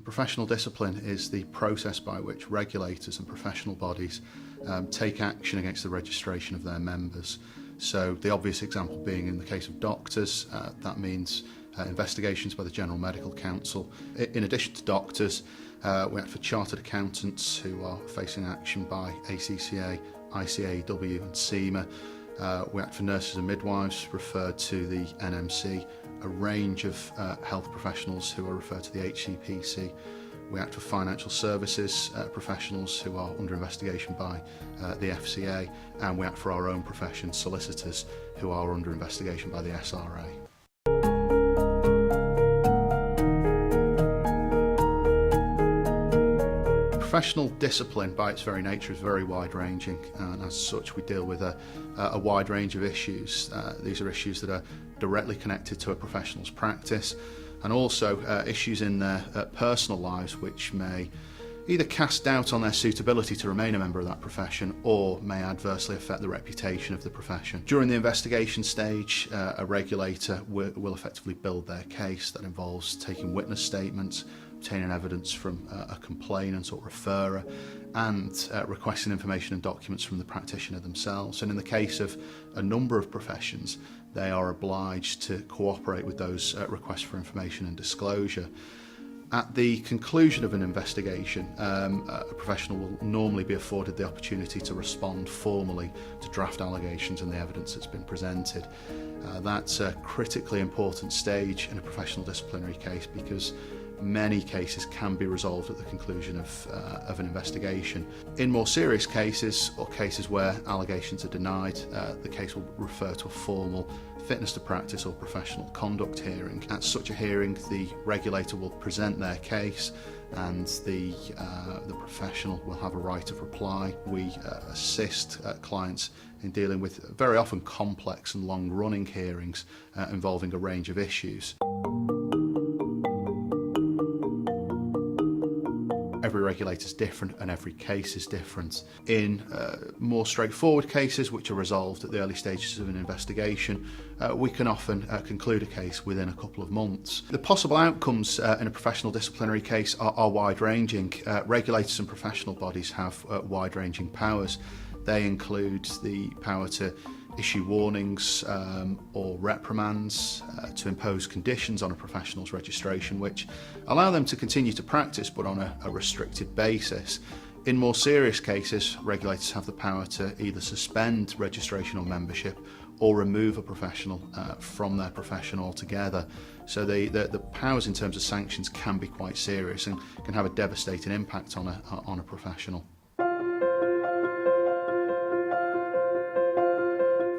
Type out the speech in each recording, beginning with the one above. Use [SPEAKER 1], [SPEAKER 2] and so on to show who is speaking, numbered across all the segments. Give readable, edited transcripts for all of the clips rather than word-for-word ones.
[SPEAKER 1] Professional discipline is the process by which regulators and professional bodies take action against the registration of their members. So the obvious example being in the case of doctors, that means investigations by the General Medical Council. In addition to doctors, we act for chartered accountants who are facing action by ACCA, ICAEW and CIMA. We act for nurses and midwives referred to the NMC, a range of health professionals who are referred to the HCPC. We act for financial services professionals who are under investigation by the FCA, and we act for our own profession, solicitors, who are under investigation by the SRA. Professional discipline by its very nature is very wide-ranging, and as such we deal with a wide range of issues. These are issues that are directly connected to a professional's practice, and also issues in their personal lives which may either cast doubt on their suitability to remain a member of that profession or may adversely affect the reputation of the profession. During the investigation stage, a regulator will effectively build their case. That involves taking witness statements, obtaining evidence from a complainant or referrer, and requesting information and documents from the practitioner themselves. And in the case of a number of professions, they are obliged to cooperate with those requests for information and disclosure. At the conclusion of an investigation, a professional will normally be afforded the opportunity to respond formally to draft allegations and the evidence that's been presented. That's a critically important stage in a professional disciplinary case because many cases can be resolved at the conclusion of an investigation. In more serious cases, or cases where allegations are denied, the case will refer to a formal fitness to practice or professional conduct hearing. At such a hearing, the regulator will present their case and the professional will have a right of reply. We assist clients in dealing with very often complex and long-running hearings involving a range of issues. Every regulator is different and every case is different. In more straightforward cases which are resolved at the early stages of an investigation, we can often conclude a case within a couple of months. The possible outcomes in a professional disciplinary case are wide-ranging. Regulators and professional bodies have wide-ranging powers. They include the power to issue warnings or reprimands, to impose conditions on a professional's registration which allow them to continue to practice but on a restricted basis. In more serious cases, regulators have the power to either suspend registration or membership or remove a professional from their profession altogether. So the powers in terms of sanctions can be quite serious and can have a devastating impact on a professional.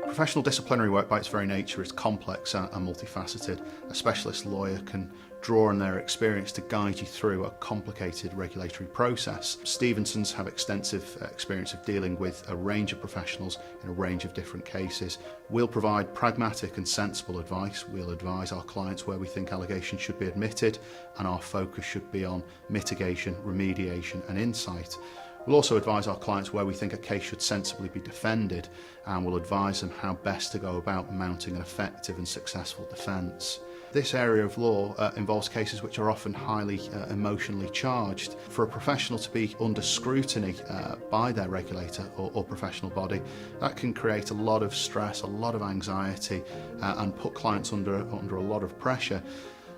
[SPEAKER 1] Professional disciplinary work by its very nature is complex and multifaceted. A specialist lawyer can draw on their experience to guide you through a complicated regulatory process. Stephensons have extensive experience of dealing with a range of professionals in a range of different cases. We'll provide pragmatic and sensible advice. We'll advise our clients where we think allegations should be admitted, and our focus should be on mitigation, remediation and insight. We'll also advise our clients where we think a case should sensibly be defended, and we'll advise them how best to go about mounting an effective and successful defence. This area of law involves cases which are often highly emotionally charged. For a professional to be under scrutiny by their regulator or professional body, that can create a lot of stress, a lot of anxiety, and put clients under a lot of pressure.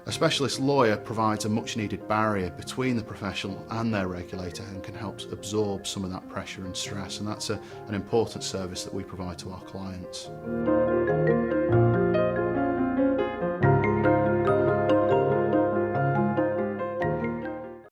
[SPEAKER 1] A specialist lawyer provides a much-needed barrier between the professional and their regulator and can help absorb some of that pressure and stress, and that's an important service that we provide to our clients.